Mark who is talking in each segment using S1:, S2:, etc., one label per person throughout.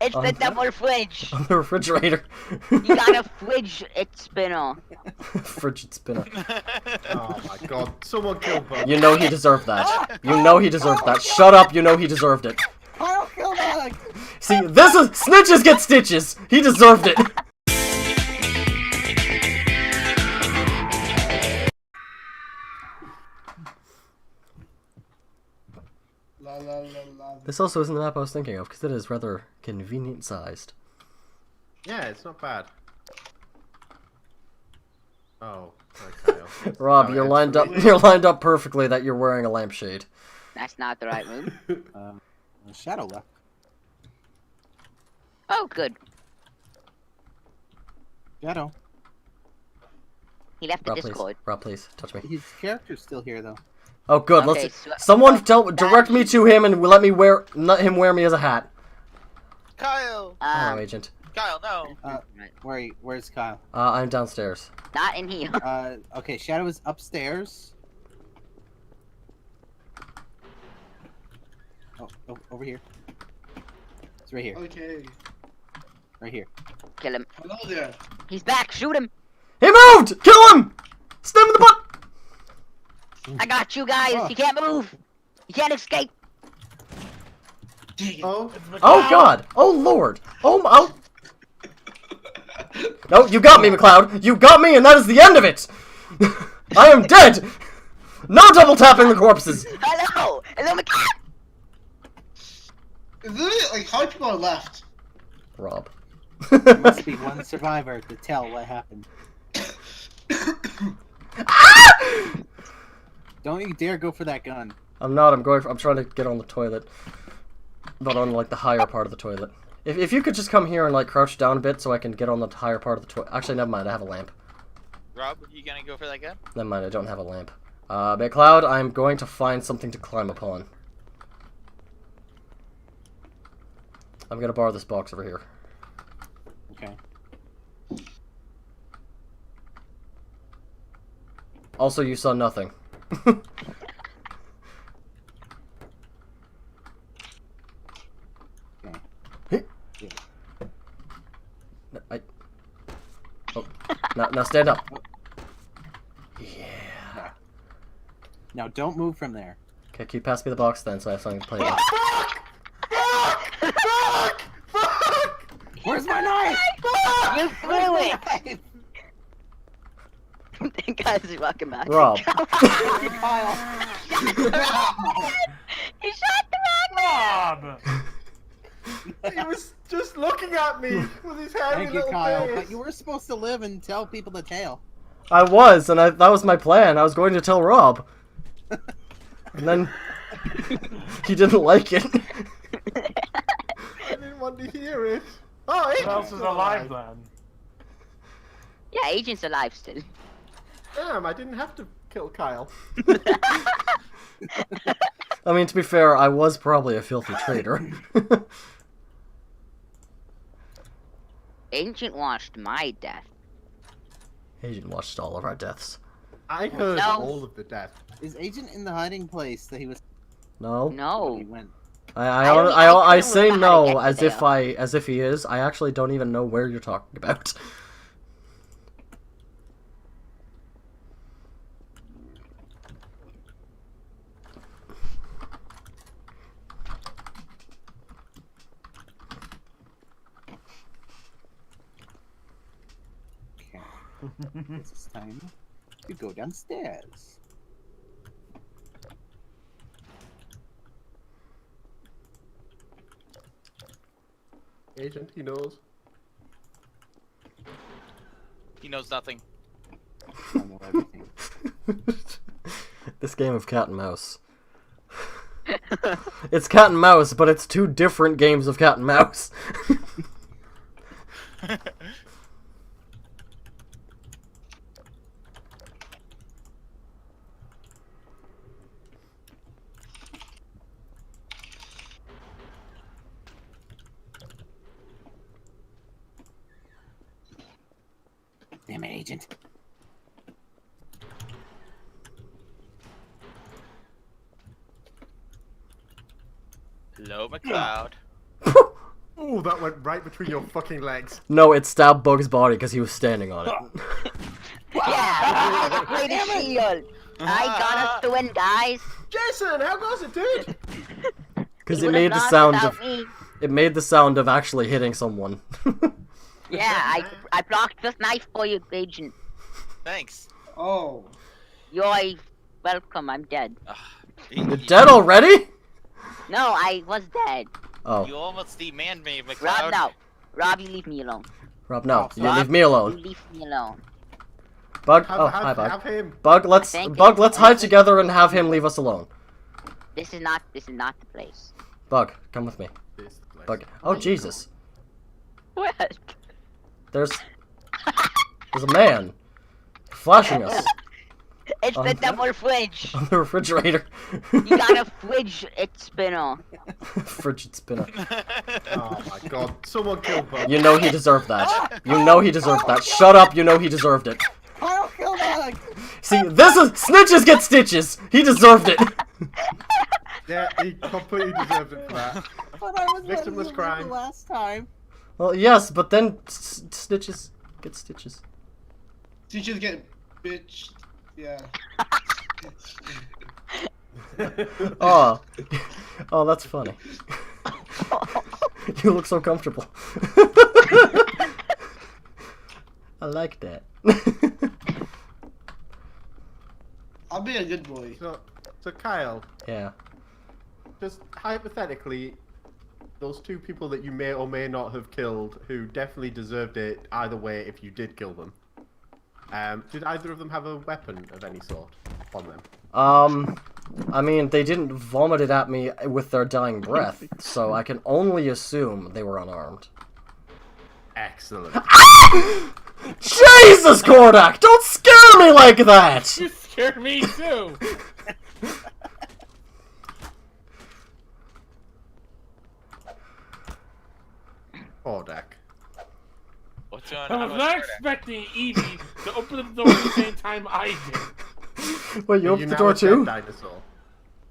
S1: It's the double fridge.
S2: On the refrigerator.
S1: You got a fridge spinner.
S2: Frigid spinner.
S3: Oh my god, someone killed Bug.
S2: You know he deserved that. You know he deserved that. Shut up, you know he deserved it.
S4: Kyle, kill Bug!
S2: See, this is snitches get stitches. He deserved it.
S5: La la la la.
S2: This also isn't the map I was thinking of, because it is rather convenient sized.
S3: Yeah, it's not bad. Oh, okay.
S2: Rob, you're lined up perfectly that you're wearing a lampshade.
S1: That's not the right move.
S4: Shadow left.
S1: Oh, good.
S4: Shadow.
S1: He left the
S2: Rob, please.
S1: Discord.
S2: Rob, please, touch me.
S4: His character's still here, though.
S2: Oh, good.
S1: Okay,
S2: Let's.
S1: so-
S2: Someone direct me to him and let him wear me as a hat.
S6: Kyle!
S2: Hello, Agent.
S6: Kyle, no!
S4: Where's Kyle?
S2: I'm downstairs.
S1: Not in here.
S4: Okay, Shadow is upstairs. Oh, over here. It's right here.
S5: Okay.
S4: Right here.
S1: Kill him.
S5: Hello there.
S1: He's back. Shoot him.
S2: He moved! Kill him! Stab him in the butt!
S1: I got you guys.
S4: Oh.
S1: You can't move. You can't escape.
S3: Oh,
S2: Oh God! Oh Lord! Oh my! Oh. No, you got me, McLeod. You got me, and that is the end of it. I am dead. No double tapping the corpses.
S1: Hello. Hello, McCall.
S5: Literally, like, how many people are left?
S2: Rob.
S4: There must be one survivor to tell what happened. Don't you dare go for that gun.
S2: I'm not. I'm trying to get on the toilet, but on like the higher part of the toilet. If you could just come here and like crouch down a bit so I can get on the higher part of the toilet. Actually, never mind. I have a lamp.
S6: Rob, you gonna go for that gun?
S2: Never mind. I don't have a lamp. McLeod, I'm going to find something to climb upon. I'm gonna borrow this box over here.
S4: Okay.
S2: Also, you saw nothing. Oh, now stand up. Yeah.
S4: Now don't move from there.
S2: Okay, can you pass me the box then so I have something to play with?
S4: Where's my knife?
S1: You threw it. The guy's walking back.
S2: Rob.
S4: Kyle.
S1: He shot the magnet.
S3: he was just looking at me with his hairy
S4: Thank you,
S3: little
S4: Kyle.
S3: face.
S4: But you were supposed to live and tell people the tale.
S2: I was, and that was my plan. I was going to tell Rob. And then he didn't like it.
S3: I didn't want to hear it. Oh,
S7: Who else is alive then?
S1: Yeah, Agent's alive still.
S3: Damn, I didn't have to kill Kyle.
S2: I mean, to be fair, I was probably a filthy traitor.
S1: Ancient watched my death.
S2: Agent watched all of our deaths.
S3: I heard
S1: No.
S3: all of the death.
S4: Is Agent in the hiding place that he was?
S2: No.
S1: No.
S4: He went.
S2: I say
S1: don't know
S2: no
S1: how to get
S2: as if he is. I actually don't even know where you're talking about.
S4: Okay. It's time to go downstairs.
S3: Agent, he knows.
S6: He knows nothing.
S4: I know everything.
S2: This game of cat and mouse. It's cat and mouse, but it's two different games of cat and mouse.
S4: Damn it, Agent.
S6: Hello, McLeod.
S3: Ooh, that went right between your fucking legs.
S2: No, it stabbed Bug's body because he was standing on it.
S1: Yeah, play the shield. I got us to win, guys.
S3: Jason, how goes it, dude?
S2: Because
S1: You
S2: it
S1: would've
S2: made the
S1: lost
S2: sound
S1: without
S2: of
S1: me.
S2: it made the sound of actually hitting someone.
S1: Yeah, I blocked this knife for you, Agent.
S6: Thanks.
S5: Oh.
S1: You're welcome. I'm dead.
S2: You're dead already?
S1: No, I was dead.
S2: Oh,
S6: You almost demanned me,
S1: Rob,
S6: McLeod.
S1: no. Rob, you leave me alone.
S2: Rob, no, you
S1: Rob,
S2: leave me
S1: You
S2: alone.
S1: leave me alone.
S2: Bug,
S3: Have,
S2: oh
S3: have,
S2: hi, Bug.
S3: have him.
S2: Bug, let's
S1: Thank
S2: Bug,
S1: you.
S2: let's hide together and have him leave us alone.
S1: This is not the place.
S2: Bug, come with me.
S3: This place.
S2: Bug. Oh Jesus,
S1: What?
S2: there's a man flashing us
S1: It's the double fridge.
S2: on the refrigerator.
S1: You got a fridge, it's spinner.
S2: Frigid spinner.
S3: Oh my god, someone killed Bug.
S2: You know he deserved that. You know he deserved that. Shut up. You know he deserved it.
S4: Kyle killed Bug!
S2: See, this is snitches get stitches. He deserved it.
S3: Yeah, he completely deserved it for that.
S4: But I was
S3: Victimless
S4: letting you live
S3: crime.
S4: the last time.
S2: Well, yes, but then snitches get stitches.
S5: Teachers get bitched. Yeah.
S2: Oh, oh, that's funny. You look so comfortable. I like that.
S5: I'll be a good boy.
S3: So Kyle,
S2: Yeah.
S3: just hypothetically, those two people that you may or may not have killed, who definitely deserved it either way if you did kill them, did either of them have a weapon of any sort on them?
S2: I mean, they didn't vomit it at me with their dying breath, so I can only assume they were unarmed.
S3: Excellent.
S2: Jesus, Kordak! Don't scare me like that!
S7: You scared me too.
S3: Kordak.
S6: What's going
S7: I
S6: on
S7: was
S6: with
S7: not
S6: Kodak?
S7: expecting Evie to open the door at the same time I did.
S2: Wait, you
S3: Are
S2: opened the
S3: now
S2: door
S3: a dead
S2: too?
S3: Dinosaur?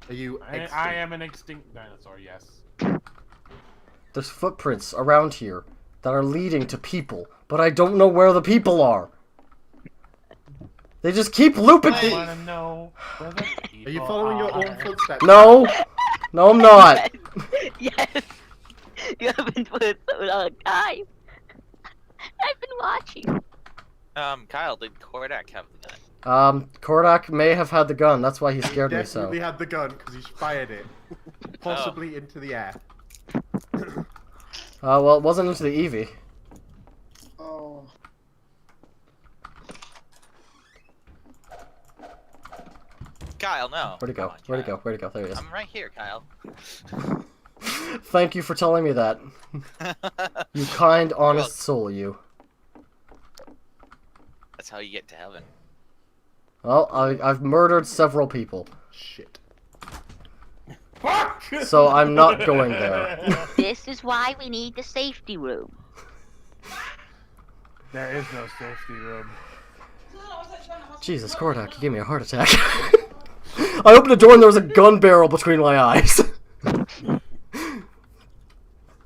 S3: Are you
S7: I
S3: extinct?
S7: am an extinct dinosaur, yes.
S2: There's footprints around here that are leading to people, but I don't know where the people are. They just keep looping.
S7: I wanna know where the people
S3: Are you following your own footsteps?
S2: No, no, I'm not.
S1: Yes. You haven't put it so long time. I've been watching.
S6: Kyle, did Kodak have the gun?
S2: Kordak may have had the gun. That's why he scared me
S3: Definitely
S2: so.
S3: had the gun because he fired it, possibly into the air.
S2: Well, it wasn't into the Eevee.
S5: Oh.
S6: Kyle, no.
S2: Where'd he go?
S6: Come on,
S2: Where'd he
S6: Kyle.
S2: go? Where'd he go? There he is.
S6: I'm right here, Kyle.
S2: Thank you for telling me that. You kind, honest soul, you.
S6: That's how you get to heaven.
S2: Well, I've murdered several people,
S3: Shit.
S7: Fuck!
S2: so I'm not going there.
S1: This is why we need the safety room.
S7: There is no safety room.
S2: Jesus, Kordak, you gave me a heart attack. I opened the door and there was a gun barrel between my eyes.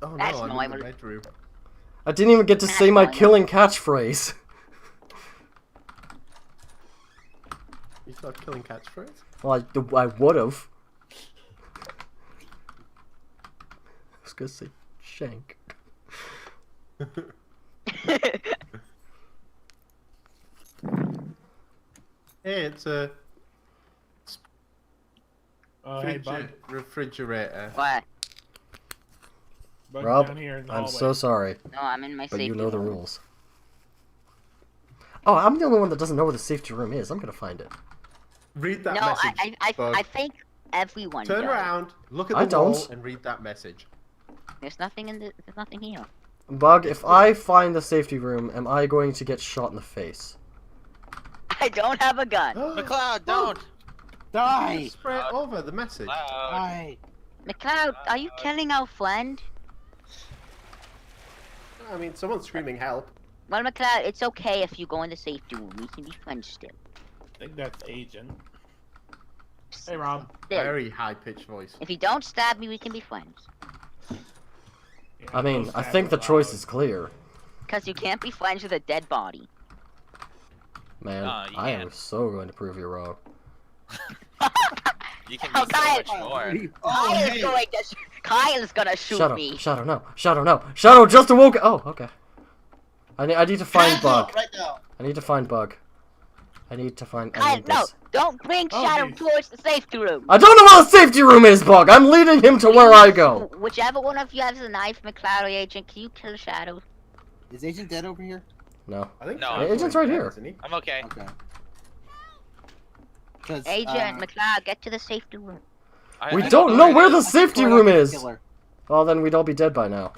S3: Oh no,
S1: That's
S3: I'm in
S1: normal.
S3: the bedroom.
S2: I didn't even get to say my killing catchphrase.
S3: You start killing catchphrase?
S2: Well, I would have. I was gonna say shank.
S3: Hey, it's a
S7: Oh, hey, Bug.
S3: refrigerator.
S1: What?
S7: Bug
S2: Rob,
S7: down here in the
S2: I'm
S7: hallway.
S2: so sorry,
S1: No, I'm in my
S2: but
S1: safety
S2: you know the
S1: room.
S2: rules. Oh, I'm the only one that doesn't know where the safety room is. I'm gonna find it.
S3: Read that
S1: No,
S3: message. Bug.
S1: I think everyone
S3: Turn
S1: does.
S3: around, look at
S2: I
S3: the wall,
S2: don't.
S3: and read that message.
S1: There's nothing in the. There's nothing here.
S2: Bug, if I find the safety room, am I going to get shot in the face?
S1: I don't have a gun.
S6: McLeod, don't!
S4: Die!
S3: Spread over the message.
S6: McLeod.
S4: Die!
S1: McLeod, are you killing our friend?
S3: I mean, someone's screaming help.
S1: Well, McLeod, it's okay if you go in the safety room. We can be friends still.
S7: I think that's Agent. Hey, Rob.
S1: Still.
S3: Very high-pitched voice.
S1: If you don't stab me, we can be friends.
S7: Yeah,
S2: I mean, I think the choice is clear.
S1: Because you can't be friends with a dead body.
S2: Man,
S6: you
S2: I am
S6: can't.
S2: so going to prove you wrong.
S6: You can
S1: Oh,
S6: be so
S1: Kyle.
S6: much more.
S5: Oh, hey.
S1: Kyle's gonna shoot
S2: Shadow,
S1: me.
S2: Shadow, no. Shadow, no. Shadow just awoke. Oh, okay. I need to find
S5: Hands
S2: Bug.
S5: up right now.
S2: I need to find Bug. I need
S1: Kyle,
S2: this.
S1: no, don't bring
S7: Oh,
S1: Shadow
S7: geez.
S1: towards the safety room.
S2: I don't know where the safety room is, Bug. I'm leading him to where I go.
S1: Whichever one of you has a knife, McLeod or Agent, can you kill Shadow?
S4: Is Agent dead over here?
S2: No.
S3: I think
S6: No.
S3: Shadow's
S2: Agent's right
S3: dead,
S2: here.
S3: isn't he?
S6: I'm okay.
S4: Okay. 'Cause,
S1: Agent, McLeod, get to the safety room.
S2: We
S6: I
S2: don't
S6: know
S2: know
S6: where
S2: where
S6: it
S2: the
S6: is.
S2: safety
S4: Kodak
S2: room
S4: is
S2: is.
S4: killer.
S2: Well, then we'd all be dead by now.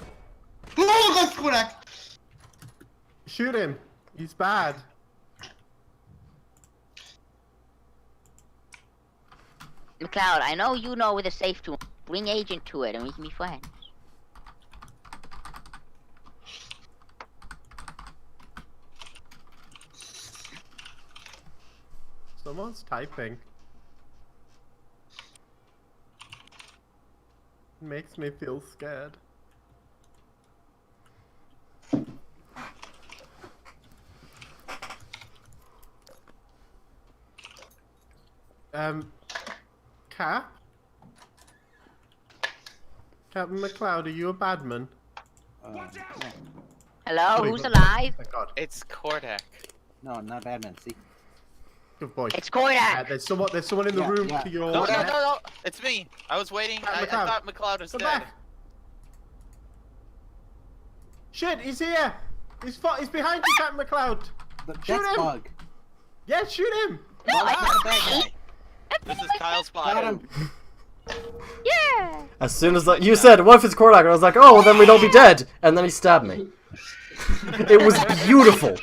S5: Oh, that's correct.
S3: Shoot him. He's bad.
S1: McLeod, I know you know where the safety room. Bring Agent to it and we can be friends.
S3: Someone's typing. Makes me feel scared. Cap? Captain McLeod, are you a badman?
S4: No.
S1: Hello,
S3: Wait,
S1: who's
S3: no.
S1: alive?
S3: Thank God.
S6: It's Kordak.
S4: No, not Batman. See?
S3: Good boy.
S1: It's Kodak.
S3: There's someone in the
S4: Yeah,
S3: room
S4: yeah.
S3: to your
S6: No, no,
S3: left.
S6: no, it's me. I was waiting. I
S3: McLeod.
S6: thought McLeod was
S3: Come
S6: dead.
S3: back. Shit, he's here. He's behind you, Captain McLeod.
S4: That's
S3: Shoot him.
S4: Bug.
S3: Yeah, shoot him.
S1: No,
S4: No,
S1: I
S4: that's not a bad
S1: know.
S4: guy.
S6: This is Kyle's
S4: Got
S6: spot.
S4: him.
S1: Yeah.
S2: As soon as you said, what if it's Kordak? And I was like, oh, well, then we'd all be dead. And then he stabbed me. It was beautiful.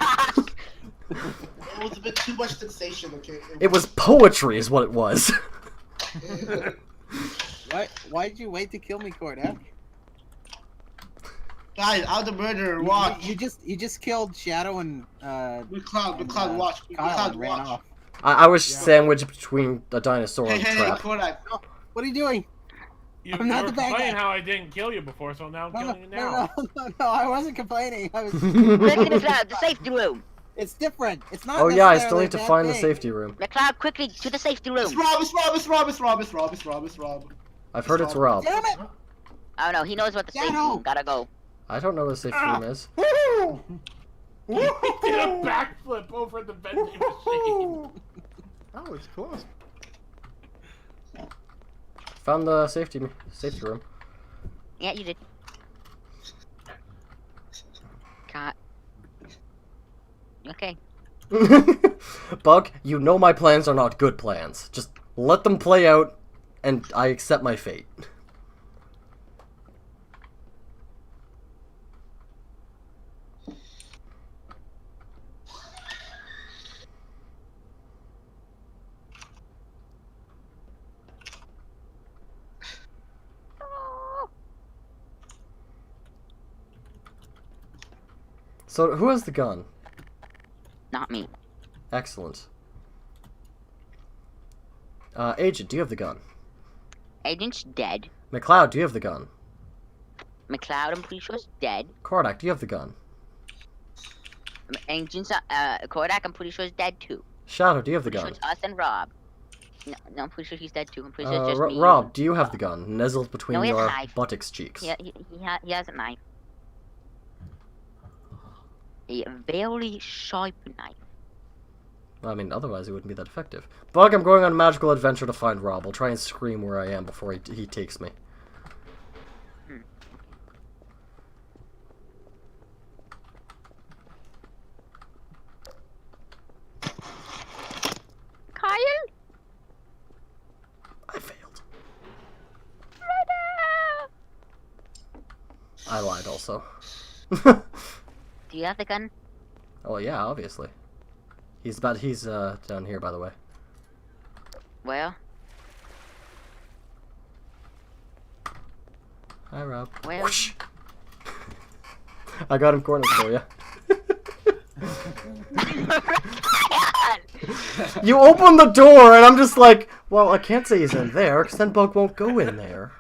S5: It was a bit too much sensation, okay?
S2: It was poetry is what it was.
S4: Why'd you wait to kill me, Kodak?
S5: Guys, I'm the murderer. Watch.
S4: You just killed Shadow and
S5: McLeod, watch.
S4: Kyle
S5: McLeod,
S4: and ran
S5: watch.
S4: off.
S2: I was sandwiched between a dinosaur
S5: Hey,
S2: and a
S5: hey, hey,
S2: trap.
S5: Kodak.
S4: What are you doing?
S7: You
S4: I'm not
S7: were
S4: the bad
S7: complaining
S4: guy.
S7: how I didn't kill you before, so now I'm killing you now.
S4: No, I wasn't complaining. I was.
S1: Quickly, McLeod, the safety room.
S4: It's different. It's not.
S2: Oh yeah, I still
S4: necessarily
S2: need to
S4: a bad
S2: find the
S4: thing.
S2: safety room.
S1: McLeod, quickly to the safety
S5: It's
S1: room.
S5: Rob.
S2: I've heard it's Rob.
S4: Damn it!
S1: Oh no, he knows what the safety
S5: Shadow.
S1: room. Gotta go.
S2: I don't know where the safety room is.
S3: Woo!
S7: He did a backflip over the vending machine.
S3: That was close.
S2: Found the safety room.
S1: Yeah, you did. Cat. Okay.
S2: Bug, you know my plans are not good plans. Just let them play out, and I accept my fate. So, who has the gun?
S1: Not me.
S2: Excellent. Agent, do you have the gun?
S1: Agent's dead.
S2: McLeod, do you have the gun?
S1: McLeod, I'm pretty sure, is dead.
S2: Kordak, do you have the gun?
S1: Agent's, Kodak, I'm pretty sure, is dead too.
S2: Shadow, do you have the
S1: Pretty
S2: gun?
S1: sure it's us and Rob. No, I'm pretty sure he's dead too. I'm pretty sure it's just me.
S2: Rob, do you have the gun? Nestled between
S1: No, he has a
S2: your
S1: knife.
S2: buttocks cheeks.
S1: He has a knife. A very sharp knife.
S2: I mean, otherwise it wouldn't be that effective. Bug, I'm going on a magical adventure to find Rob. I'll try and scream where I am before he takes me.
S1: Kyle?
S2: I failed. I lied also.
S1: Do you have the gun?
S2: Oh yeah, obviously. He's down here, by the way.
S1: Where?
S2: Hi, Rob.
S1: Where?
S2: Whoosh. I got him cornered for you. You open the door, and I'm just like, well, I can't say he's in there, because then Bug won't go in there.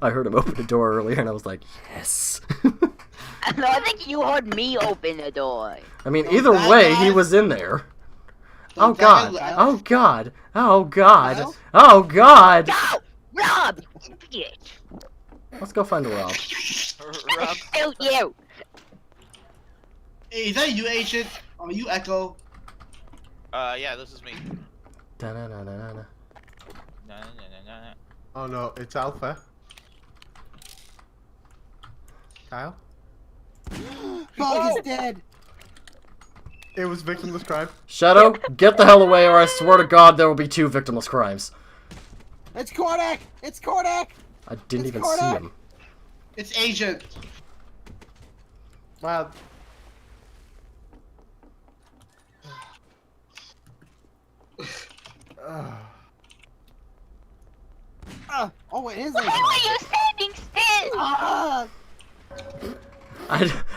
S2: I heard him open the door earlier, and I was like, yes.
S1: No, I think you heard me open the door.
S2: I mean, either way, he was in there. Oh god! Oh god! Oh god! Oh god!
S1: Go! Rob! You bitch!
S2: Let's go find a Rob.
S6: Rob.
S1: Shoot you!
S5: Hey, is that you, Agent? Or you, Echo?
S6: Yeah, this is me.
S2: Da-na-na-na-na.
S6: No, no, no, no, no.
S3: Oh no, it's Alpha. Kyle?
S4: Fog is dead.
S3: It was victimless crime.
S2: Shadow, get the hell away, or I swear to God there will be 2 victimless crimes.
S4: It's Kordak. It's Kordak.
S2: I didn't
S4: It's
S2: even see
S4: Kordak.
S2: him.
S5: It's Agent.
S3: Well,
S4: Oh wait, it is
S1: Why
S4: Agent.
S1: were you standing still?
S4: Ah!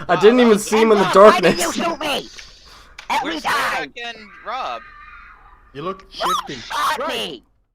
S2: I didn't even see him in the
S1: Why did you
S2: darkness.
S1: shoot me? Every
S6: Where's
S1: time!
S6: Kodak and Rob?
S3: you look shifty.
S1: Shot me!